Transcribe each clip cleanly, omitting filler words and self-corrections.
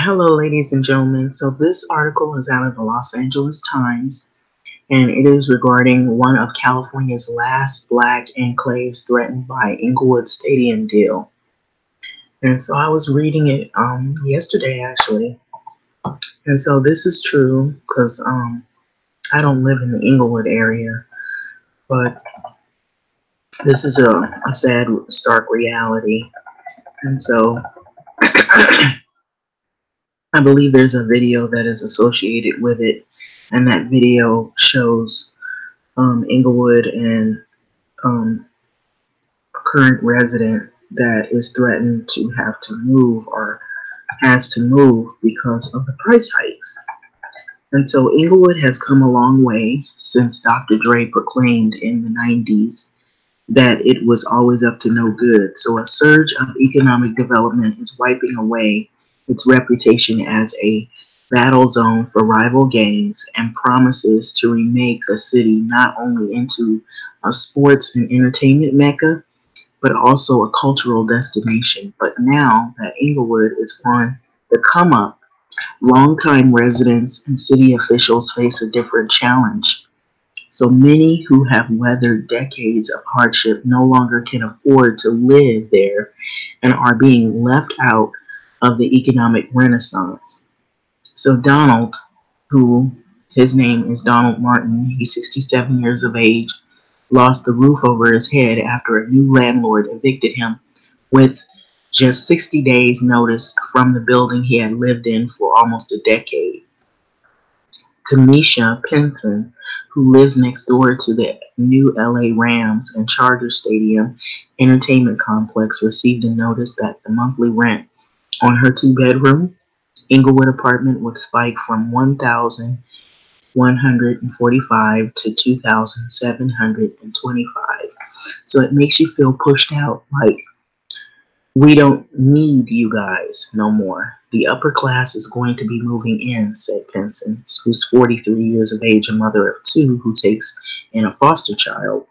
Hello, ladies and gentlemen. So, this article is out of the Los Angeles Times, and it is regarding one of California's last black enclaves threatened by Inglewood Stadium deal. And so, I was reading it yesterday, actually. And so, this is true because I don't live in the Inglewood area, but this is a sad, stark reality. And so, I believe there's a video that is associated with it, and that video shows Inglewood and a current resident that is threatened to have to move or has to move because of the price hikes. And so Inglewood has come a long way since Dr. Dre proclaimed in the 90s that it was always up to no good. So a surge of economic development is wiping away its reputation as a battle zone for rival gangs and promises to remake the city not only into a sports and entertainment mecca, but also a cultural destination. But now that Inglewood is on the come up, longtime residents and city officials face a different challenge. So many who have weathered decades of hardship no longer can afford to live there and are being left out of the economic renaissance. So Donald, who his name is Donald Martin, he's 67 years of age, lost the roof over his head after a new landlord evicted him with just 60 days notice from the building he had lived in for almost a decade. Tamisha Pinson, who lives next door to the new LA Rams and Charger Stadium entertainment complex, received a notice that the monthly rent on her two-bedroom Inglewood apartment would spike from $1,145 to $2,725. So it makes you feel pushed out, like we don't need you guys no more. The upper class is going to be moving in, said Pinson, who's 43 years of age, a mother of two who takes in a foster child.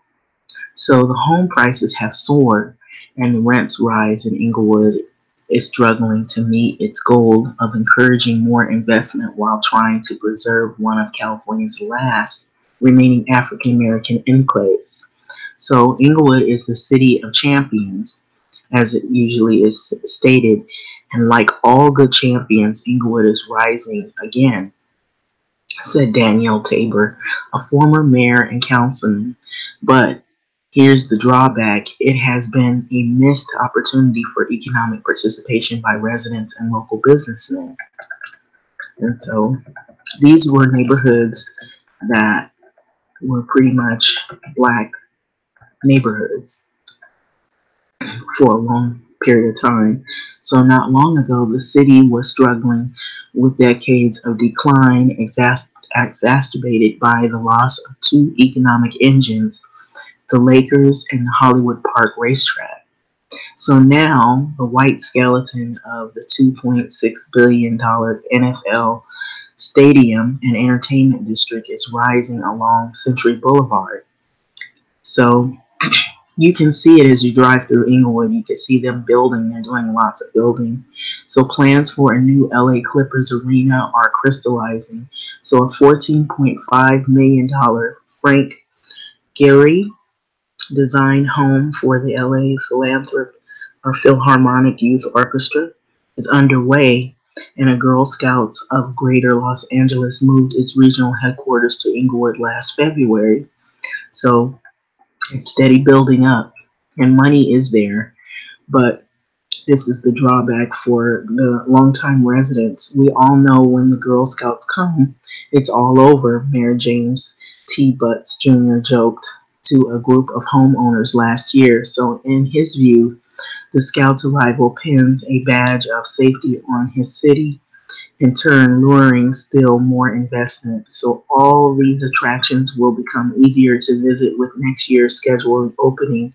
So the home prices have soared and the rents rise in Inglewood is struggling to meet its goal of encouraging more investment while trying to preserve one of California's last remaining African American enclaves. So Inglewood is the city of champions, as it usually is stated, and like all good champions, Inglewood is rising again, said Danielle Tabor, a former mayor and councilman. But here's the drawback: it has been a missed opportunity for economic participation by residents and local businessmen. And so these were neighborhoods that were pretty much black neighborhoods for a long period of time. So not long ago, the city was struggling with decades of decline exacerbated by the loss of two economic engines, the Lakers and the Hollywood Park racetrack. So now the white skeleton of the $2.6 billion NFL stadium and entertainment district is rising along Century Boulevard. So you can see it as you drive through Inglewood. You can see them building. They're doing lots of building. So plans for a new LA Clippers arena are crystallizing. So a $14.5 million Frank Gehry designed home for the LA Philharmonic Youth Orchestra is underway, and a Girl Scouts of Greater Los Angeles moved its regional headquarters to Inglewood last February. So it's steady building up, and money is there, but this is the drawback for the longtime residents. We all know when the Girl Scouts come, it's all over, Mayor James T. Butts Jr. joked to a group of homeowners last year. So in his view, the Scouts' arrival pins a badge of safety on his city, in turn luring still more investment. So all these attractions will become easier to visit with next year's scheduled opening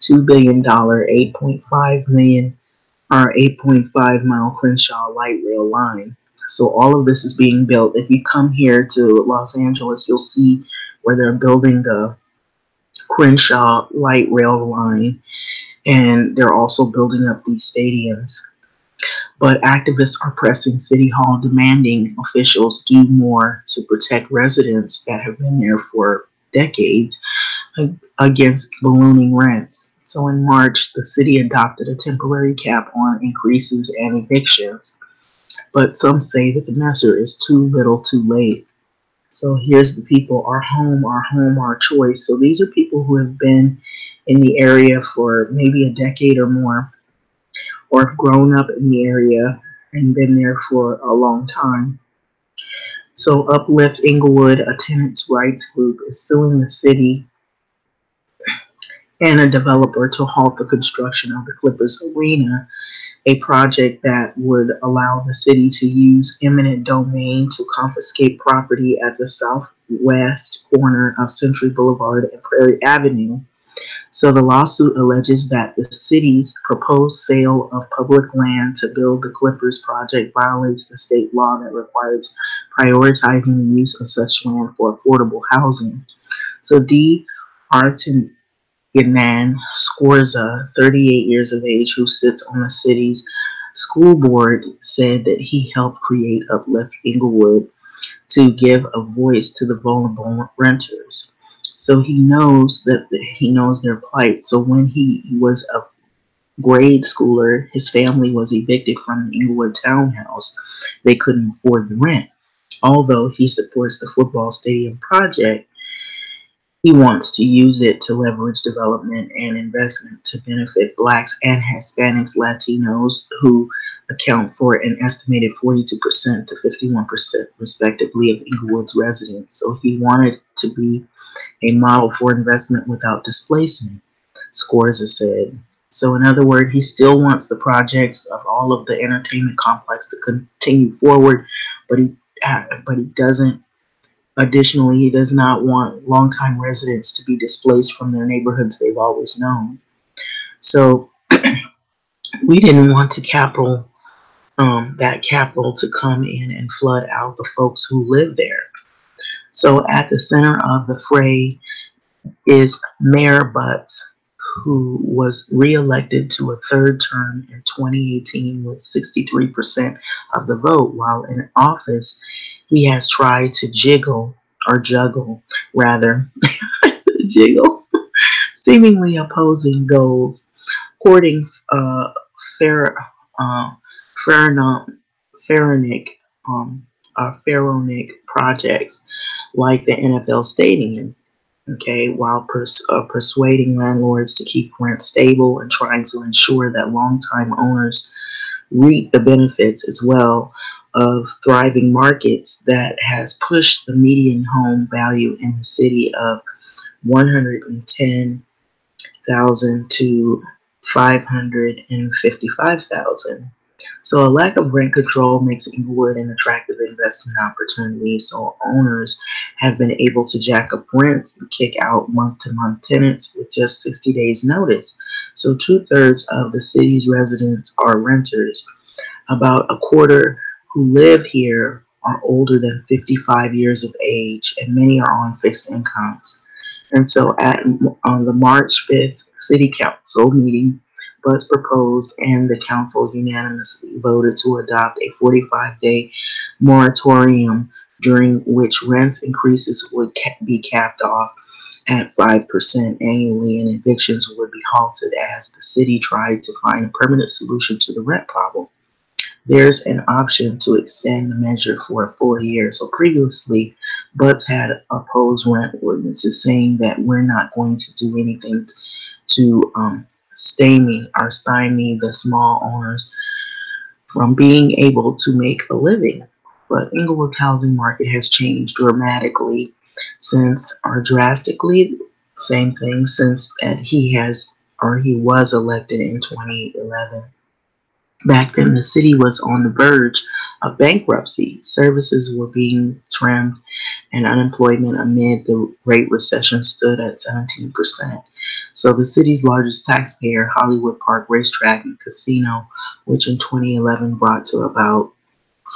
$2 billion, 8.5 million or 8.5 mile Crenshaw light rail line. So all of this is being built. If you come here to Los Angeles, you'll see where they're building the Crenshaw light rail line, and they're also building up these stadiums. But activists are pressing City Hall, demanding officials do more to protect residents that have been there for decades against ballooning rents. So in March, the city adopted a temporary cap on increases and evictions, but some say that the measure is too little too late. So here's the people, our home, our choice. So these are people who have been in the area for maybe a decade or more, or have grown up in the area and been there for a long time. So Uplift Inglewood, a tenants' rights group, is suing the city and a developer to halt the construction of the Clippers Arena, a project that would allow the city to use eminent domain to confiscate property at the southwest corner of Century Boulevard and Prairie Avenue. So the lawsuit alleges that the city's proposed sale of public land to build the Clippers project violates the state law that requires prioritizing the use of such land for affordable housing. So D. Artin Yanan Scorza, 38 years of age, who sits on the city's school board, said that he helped create Uplift Inglewood to give a voice to the vulnerable renters. So he knows their plight. So when he was a grade schooler, his family was evicted from the Inglewood townhouse. They couldn't afford the rent. Although he supports the football stadium project, he wants to use it to leverage development and investment to benefit Blacks and Hispanics, Latinos, who account for an estimated 42% to 51%, respectively, of Inglewood's residents. So he wanted to be a model for investment without displacement, Scorza said. So, in other words, he still wants the projects of all of the entertainment complex to continue forward, but he doesn't. Additionally, he does not want longtime residents to be displaced from their neighborhoods they've always known. So we didn't want to that capital to come in and flood out the folks who live there. So at the center of the fray is Mayor Butts, who was reelected to a third term in 2018 with 63% of the vote. While in office, he has tried to juggle, rather, jiggle, seemingly opposing goals, courting fair, uh, pharaonic, pharaonic projects like the NFL stadium, okay, while persuading landlords to keep rent stable and trying to ensure that longtime owners reap the benefits as well of thriving markets that has pushed the median home value in the city of 110,000 to 555,000. So a lack of rent control makes Inglewood an attractive investment opportunity. So owners have been able to jack up rents and kick out month-to-month tenants with just 60 days notice. So two-thirds of the city's residents are renters. About a quarter who live here are older than 55 years of age, and many are on fixed incomes. And so on the March 5th City Council meeting, Butts proposed and the council unanimously voted to adopt a 45-day moratorium during which rents increases would be capped off at 5% annually and evictions would be halted as the city tried to find a permanent solution to the rent problem. There's an option to extend the measure for a full year. So previously, Butts had opposed rent ordinances saying that we're not going to do anything to stymie the small owners from being able to make a living. But Inglewood's housing market has changed dramatically same thing, since that he was elected in 2011. Back then, the city was on the verge of bankruptcy. Services were being trimmed, and unemployment amid the Great Recession stood at 17%. So the city's largest taxpayer, Hollywood Park Racetrack and Casino, which in 2011 brought to about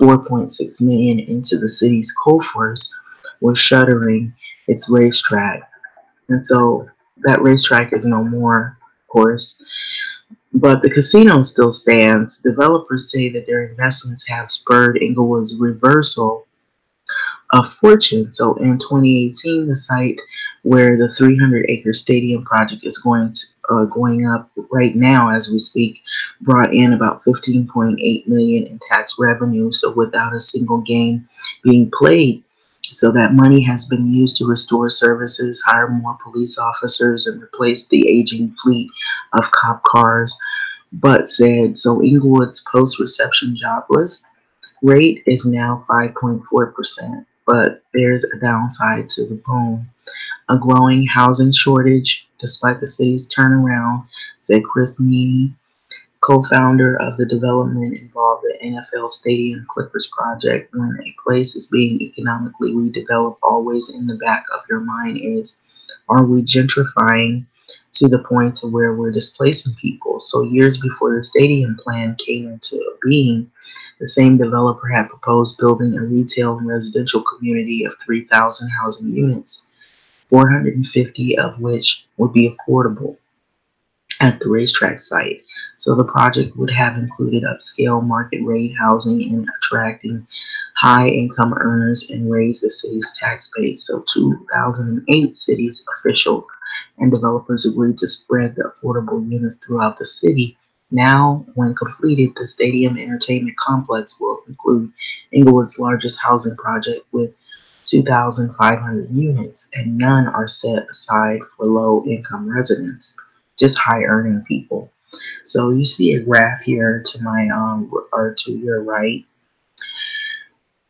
$4.6 million into the city's coffers, was shuttering its racetrack. And so that racetrack is no more, of course. But the casino still stands. Developers say that their investments have spurred Inglewood's reversal of fortune. So in 2018, the site where the 300-acre stadium project is going up right now as we speak, brought in about 15.8 million in tax revenue. So without a single game being played. So that money has been used to restore services, hire more police officers, and replace the aging fleet of cop cars. But said so Inglewood's post-reception jobless rate is now 5.4%, but there's a downside to the boom. A growing housing shortage, despite the city's turnaround, said Chris Meany, co-founder of the development involved the NFL Stadium Clippers project. When a place is being economically redeveloped, always in the back of your mind is, are we gentrifying to the point to where we're displacing people? So years before the stadium plan came into being, the same developer had proposed building a retail and residential community of 3,000 housing units, 450 of which would be affordable at the racetrack site. So the project would have included upscale market rate housing and attracting high income earners and raise the city's tax base. So 2008 city's officials and developers agreed to spread the affordable units throughout the city. Now, when completed, the stadium entertainment complex will include Inglewood's largest housing project with 2,500 units, and none are set aside for low income residents, just high earning people. So you see a graph here to my or to your right,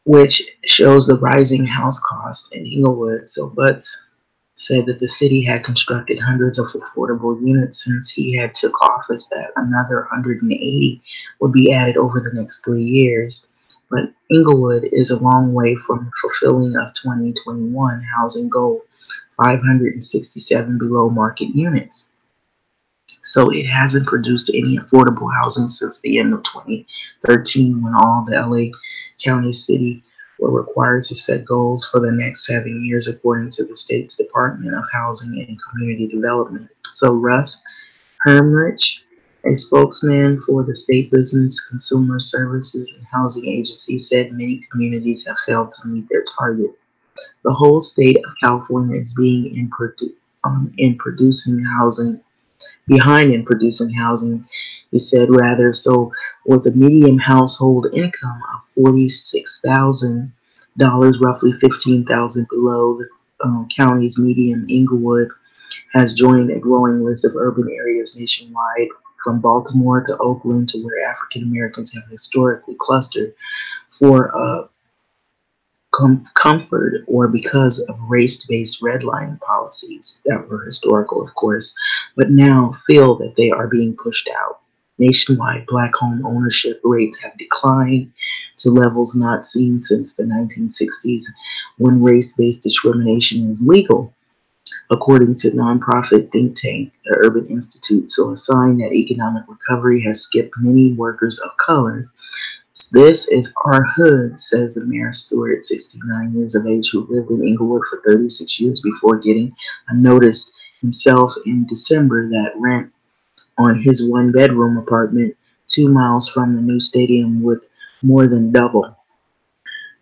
which shows the rising house cost in Inglewood. So Butts said that the city had constructed hundreds of affordable units since he had took office, that another 180 would be added over the next 3 years. But Inglewood is a long way from fulfilling a 2021 housing goal, 567 below market units. So it hasn't produced any affordable housing since the end of 2013, when all the LA County City were required to set goals for the next 7 years, according to the state's Department of Housing and Community Development. So Russ Hermrich, a spokesman for the State Business, Consumer Services, and Housing Agency, said many communities have failed to meet their targets. The whole state of California is being in producing housing behind in producing housing, he said. Rather, so with a median household income of $46,000, roughly 15,000 below the county's median, Inglewood has joined a growing list of urban areas nationwide, from Baltimore to Oakland, to where African Americans have historically clustered for comfort or because of race-based redlining policies that were historical, of course, but now feel that they are being pushed out. Nationwide, black home ownership rates have declined to levels not seen since the 1960s, when race-based discrimination was legal, according to nonprofit think tank, the Urban Institute. So a sign that economic recovery has skipped many workers of color. This is our hood, says the mayor Stewart, 69 years of age, who lived in Inglewood for 36 years before getting a notice himself in December that rent on his one-bedroom apartment 2 miles from the new stadium would more than double.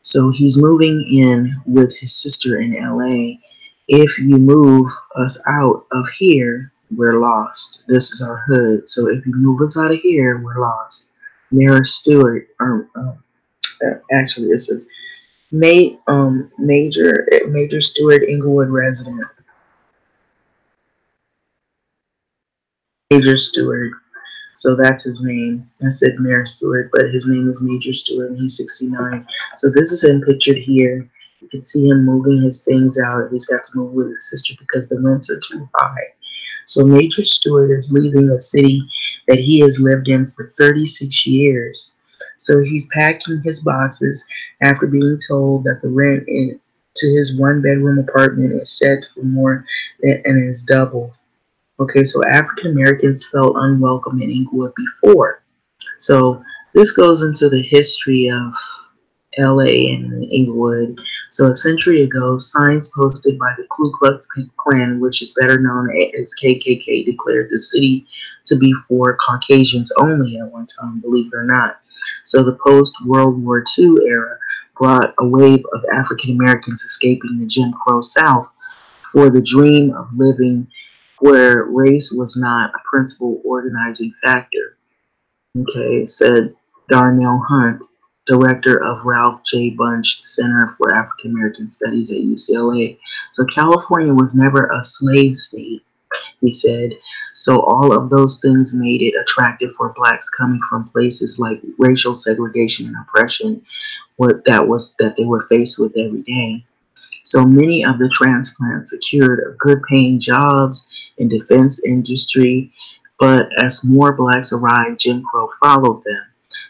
So he's moving in with his sister in LA. If you move us out of here, we're lost. This is our hood. So if you move us out of here, we're lost. Mayor Stewart, actually, it says Major Stewart, Inglewood resident. Major Stewart. So that's his name. I said Mayor Stewart, but his name is Major Stewart, and he's 69. So this is him pictured here. You can see him moving his things out. He's got to move with his sister because the rents are too high. So Major Stewart is leaving a city that he has lived in for 36 years. So he's packing his boxes after being told that the rent to his one-bedroom apartment is set for more than and is doubled. Okay, so African Americans felt unwelcome in Inglewood before. So this goes into the history of LA and Inglewood. So a century ago, signs posted by the Ku Klux Klan, which is better known as KKK, declared the city to be for Caucasians only at one time, believe it or not. So the post-World War II era brought a wave of African Americans escaping the Jim Crow South for the dream of living where race was not a principal organizing factor. Okay, said Darnell Hunt, director of Ralph J. Bunche Center for African American Studies at UCLA. So California was never a slave state, he said. So all of those things made it attractive for blacks coming from places like racial segregation and oppression, that they were faced with every day. So many of the transplants secured good paying jobs in defense industry, but as more blacks arrived, Jim Crow followed them.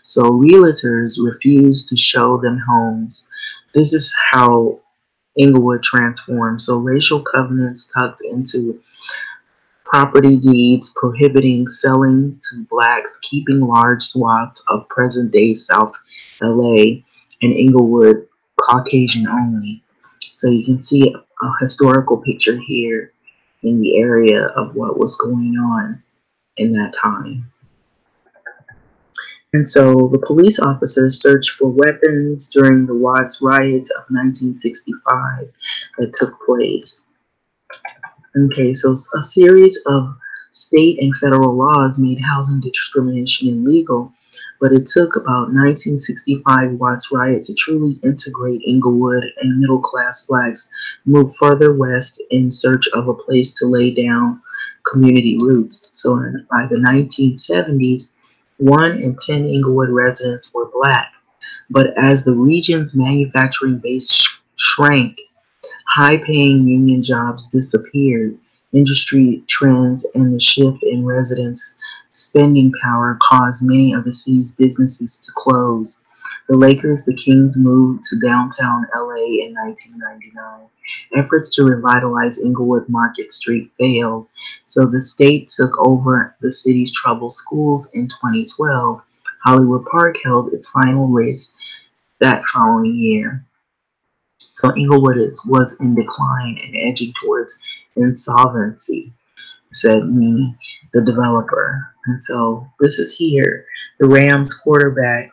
So realtors refused to show them homes. This is how Inglewood transformed. So racial covenants tucked into property deeds prohibiting selling to blacks, keeping large swaths of present-day South LA and Inglewood Caucasian only. So you can see a historical picture here in the area of what was going on in that time. And so the police officers searched for weapons during the Watts riots of 1965 that took place. Okay, so a series of state and federal laws made housing discrimination illegal, but it took about 1965 Watts riot to truly integrate Inglewood, and middle-class blacks moved further west in search of a place to lay down community roots. So by the 1970s, 1 in 10 Inglewood residents were black, but as the region's manufacturing base shrank, high-paying union jobs disappeared. Industry trends and the shift in residents' spending power caused many of the city's businesses to close. The Lakers, the Kings, moved to downtown LA in 1999. Efforts to revitalize Inglewood Market Street failed, so the state took over the city's troubled schools in 2012. Hollywood Park held its final race that following year. So Inglewood was in decline and edging towards insolvency, said me, the developer. And so this is here. The Rams quarterback,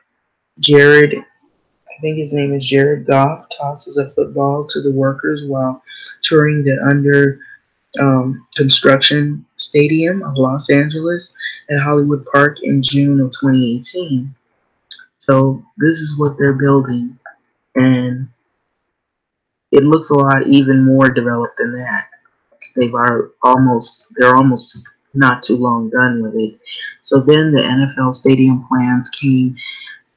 Jared, I think his name is Jared Goff, tosses a football to the workers while touring the under construction stadium of Los Angeles at Hollywood Park in June of 2018. So this is what they're building. And it looks a lot even more developed than that. They're almost not too long done with it. So then the NFL stadium plans came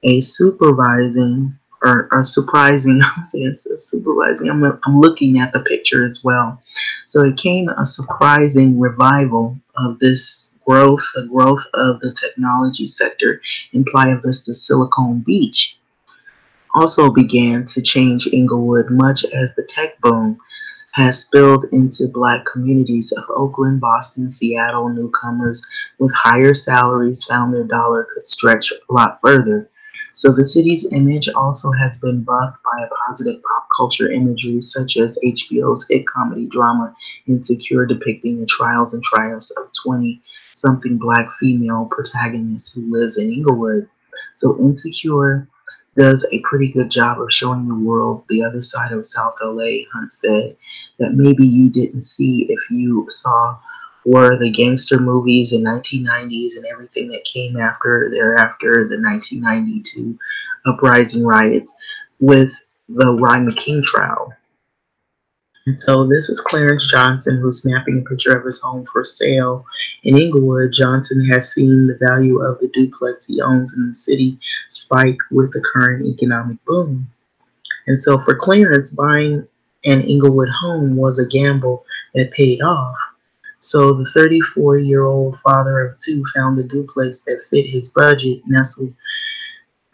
a supervising or a surprising. I'm saying supervising. I'm looking at the picture as well. So it came a surprising revival of this growth, the growth of the technology sector in Playa Vista, Silicon Beach also began to change Inglewood, much as the tech boom has spilled into black communities of Oakland, Boston, Seattle. Newcomers with higher salaries found their dollar could stretch a lot further. So the city's image also has been buffed by a positive pop culture imagery such as HBO's hit comedy drama Insecure, depicting the trials and triumphs of 20-something black female protagonist who lives in Inglewood. So Insecure does a pretty good job of showing the world the other side of South LA, Hunt said, that maybe you didn't see if you saw were the gangster movies in 1990s and everything that came thereafter the 1992 uprising riots with the Rodney King trial. And so this is Clarence Johnson, who's snapping a picture of his home for sale in Inglewood. Johnson has seen the value of the duplex he owns in the city spike with the current economic boom. And so for Clarence, buying an Inglewood home was a gamble that paid off. So the 34-year-old father of two found a duplex that fit his budget, nestled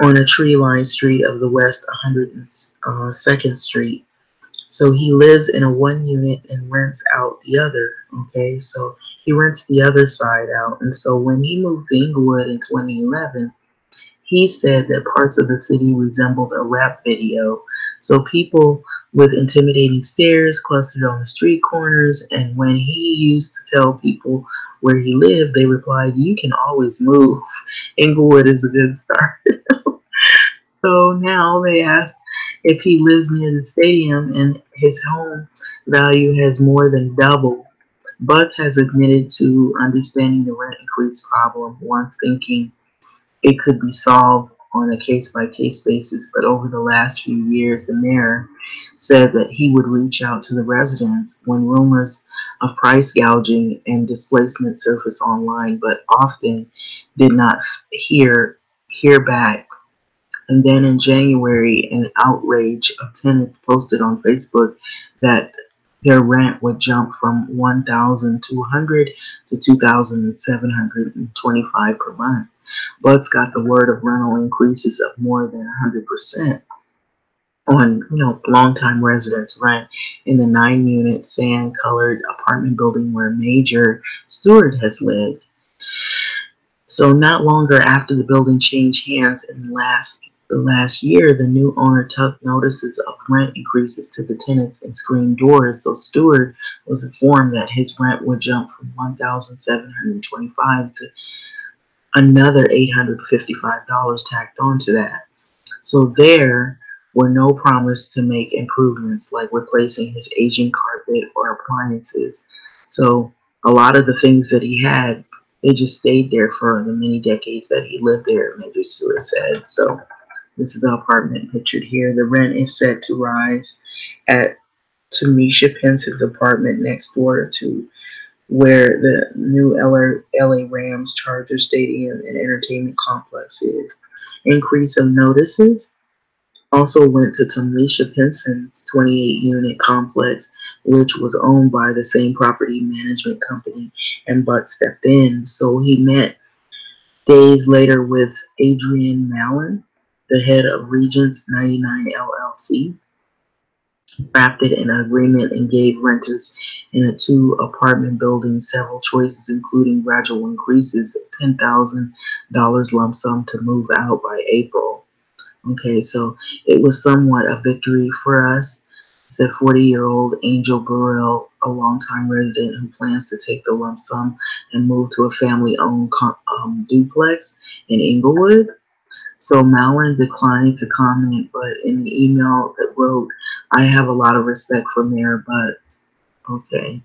on a tree-lined street of the West 102nd Street. So he lives in a one unit and rents out the other. Okay, so he rents the other side out. And so when he moved to Inglewood in 2011, He said that parts of the city resembled a rap video. So people with intimidating stares clustered on the street corners, and when he used to tell people where he lived, they replied, "You can always move. Inglewood is a good start." So now they asked if he lives near the stadium and his home value has more than doubled. Butts has admitted to understanding the rent increase problem, once thinking it could be solved on a case-by-case basis, but over the last few years, the mayor said that he would reach out to the residents when rumors of price gouging and displacement surface online, but often did not hear back. And then in January, an outrage of tenants posted on Facebook that their rent would jump from $1,200 to $2,725 per month. Bud's got the word of rental increases of more than 100% on longtime residents' rent in the 9-unit sand-colored apartment building where Major Stewart has lived. So not longer after the building changed hands in the last year, the new owner tucked notices of rent increases to the tenants and screened doors. So Stewart was informed that his rent would jump from $1,725 to another $855 tacked onto that. So there were no promise to make improvements like replacing his aging carpet or appliances. So a lot of the things that he had, they just stayed there for the many decades that he lived there, Major Stewart said. So this is the apartment pictured here. The rent is set to rise at Tamisha Pence's apartment next door to where the new LA Rams Charger Stadium and Entertainment Complex is. Increase of notices also went to Tamisha Penson's 28-unit complex, which was owned by the same property management company, and Butt stepped in. So he met days later with Adrian Mallon, the head of Regents 99 LLC, crafted an agreement and gave renters in a 2-apartment building several choices, including gradual increases of $10,000 lump sum to move out by April. Okay, so it was somewhat a victory for us, said 40-year-old Angel Burrell, a longtime resident who plans to take the lump sum and move to a family-owned duplex in Inglewood. So Mallon declined to comment, but in the email that wrote, "I have a lot of respect for Mayor Butts." Okay.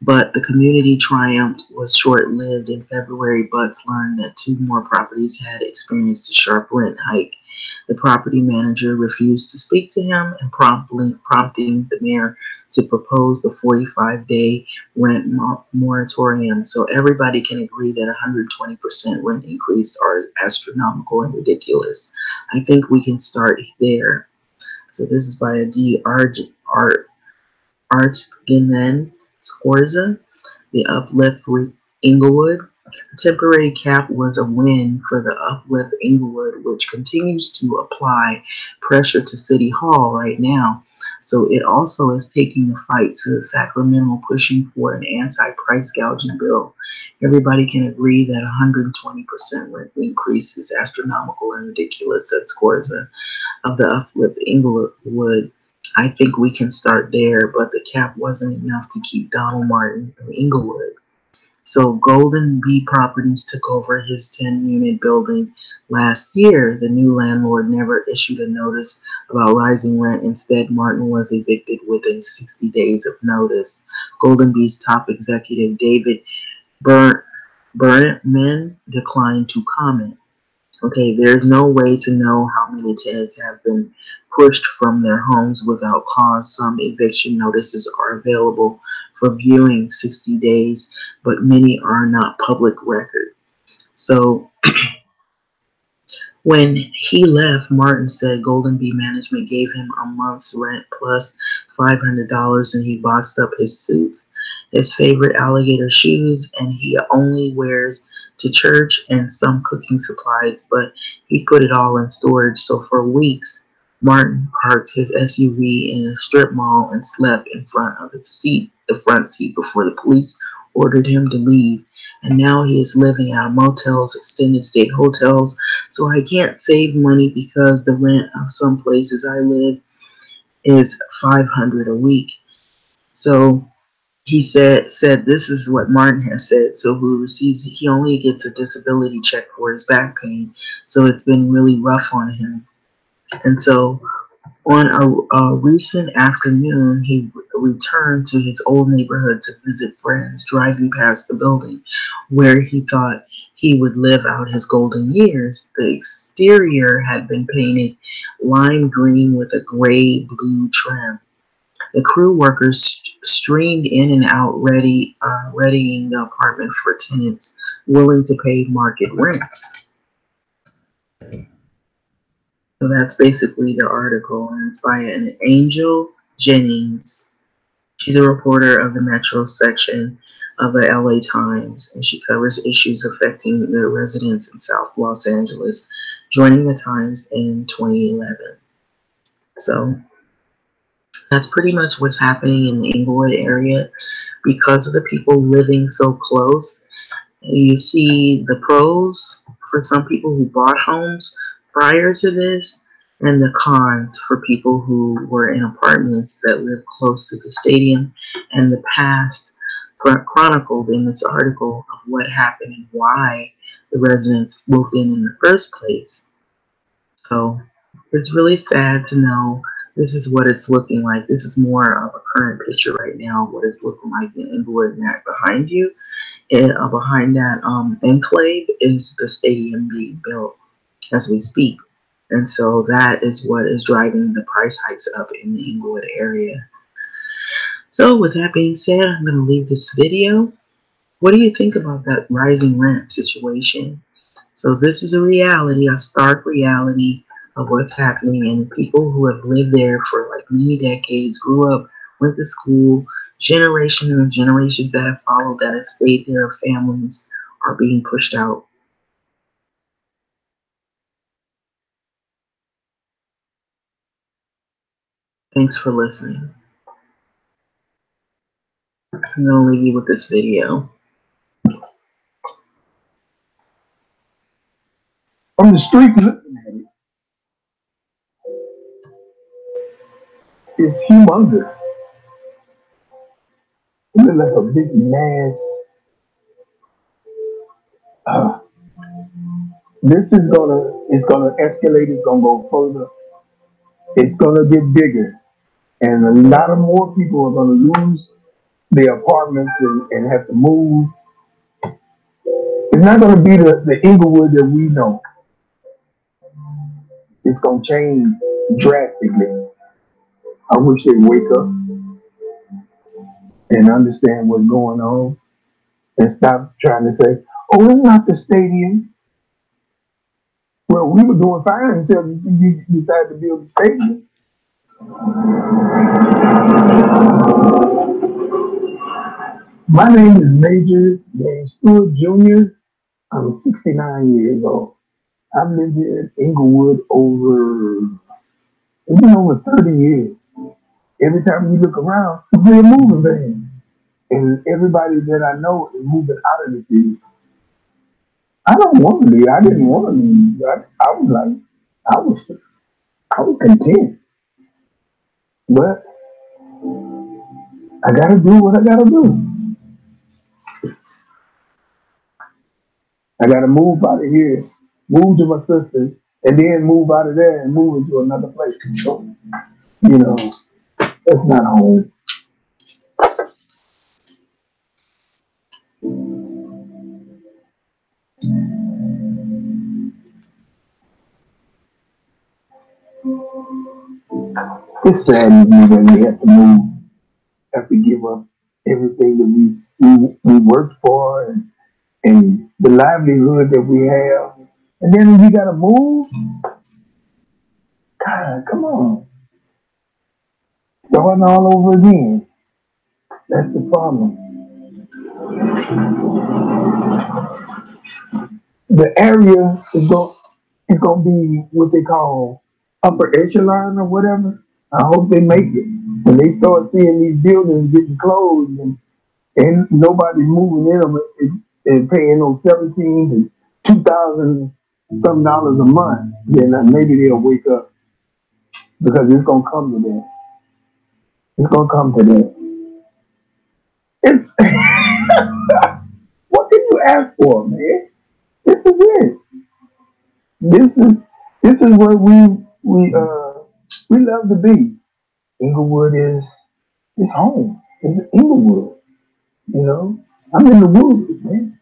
But the community triumph was short-lived. In February, Butts learned that 2 more properties had experienced a sharp rent hike. The property manager refused to speak to him, and prompting the mayor to propose the 45-day rent moratorium. So everybody can agree that 120% rent increase are astronomical and ridiculous. I think we can start there. So this is by D. Artsgimen Scorza, The Uplift for Inglewood. The temporary cap was a win for the Uplift Inglewood, which continues to apply pressure to City Hall right now. So it also is taking the fight to Sacramento, pushing for an anti-price gouging bill. Everybody can agree that 120% rent increase is astronomical and ridiculous, said Scorza of the Uplift Inglewood. I think we can start there, but the cap wasn't enough to keep Donald Martin in Inglewood. So Golden Bee Properties took over his 10-unit building last year. The new landlord never issued a notice about rising rent. Instead, Martin was evicted within 60 days of notice. Golden Bee's top executive, David Burnman, declined to comment. Okay, there's no way to know how many tenants have been pushed from their homes without cause. Some eviction notices are available for viewing 60 days, but many are not public record. So when he left, Martin said Golden Bee Management gave him a month's rent plus $500, and he boxed up his suits, his favorite alligator shoes, and he only wears to church, and some cooking supplies, but he put it all in storage. So for weeks, Martin parked his SUV in a strip mall and slept in front of the front seat before the police ordered him to leave. and now he is living out of motels, extended stay hotels. So I can't save money because the rent of some places I live is $500 a week. So he said this is what Martin has said. So he only gets a disability check for his back pain. So it's been really rough on him. And so on a recent afternoon, he returned to his old neighborhood to visit friends, driving past the building where he thought he would live out his golden years. The exterior had been painted lime green with a gray blue trim. The crew workers streamed in and out, readying the apartment for tenants willing to pay market rents. So that's basically the article, and it's by an Angel Jennings. She's a reporter of the Metro section of the LA Times, and she covers issues affecting the residents in South Los Angeles, joining the Times in 2011. So that's pretty much what's happening in the Inglewood area because of the people living so close. You see the pros for some people who bought homes prior to this, and the cons for people who were in apartments that live close to the stadium, and the past chronicled in this article of what happened and why the residents moved in the first place. So it's really sad to know this is what it's looking like. This is more of a current picture right now, what it's looking like in Inglewood, and that behind you. And behind that Enclave is the stadium being built as we speak. And so that is what is driving the price hikes up in the Inglewood area. So with that being said, I'm going to leave this video. What do you think about that rising rent situation? So this is a reality, a stark reality of what's happening, and people who have lived there for like many decades, grew up, went to school, generations and generations that have followed, that have stayed there, families are being pushed out. Thanks for listening. I'm going to leave you with this video. From the street looking at it, it's humongous. It looks like a big mass. It's gonna escalate. It's gonna go further. It's gonna get bigger, and a lot of more people are gonna lose their apartments and have to move. It's not gonna be the Inglewood that we know. It's gonna change drastically. I wish they'd wake up and understand what's going on and stop trying to say, "Oh, it's not the stadium." Well, we were doing fine until you decided to build the stadium. My name is Major James Stewart Jr. I'm 69 years old. I've lived here in Inglewood it's been over 30 years. Every time you look around, you see a moving van. And everybody that I know is moving out of the city. I don't want to leave. I didn't want to leave. I was like, I was content. But I gotta do what I gotta do. I gotta move out of here, move to my sister's, and then move out of there and move into another place. So, that's not home. It saddens me when we have to move, have to give up everything that we worked for and the livelihood that we have. And then you gotta move. God, come on. Starting all over again. That's the problem. The area is going to be what they call upper echelon or whatever. I hope they make it. When they start seeing these buildings getting closed and nobody's moving in them, and paying those 17 to 2,000 some dollars a month, then maybe they'll wake up because it's gonna come to that. It's gonna come to that. It's what can you ask for, man? This is it. This is this is where we love to be. Inglewood is home. It's Inglewood. You know, I'm in the woods, man.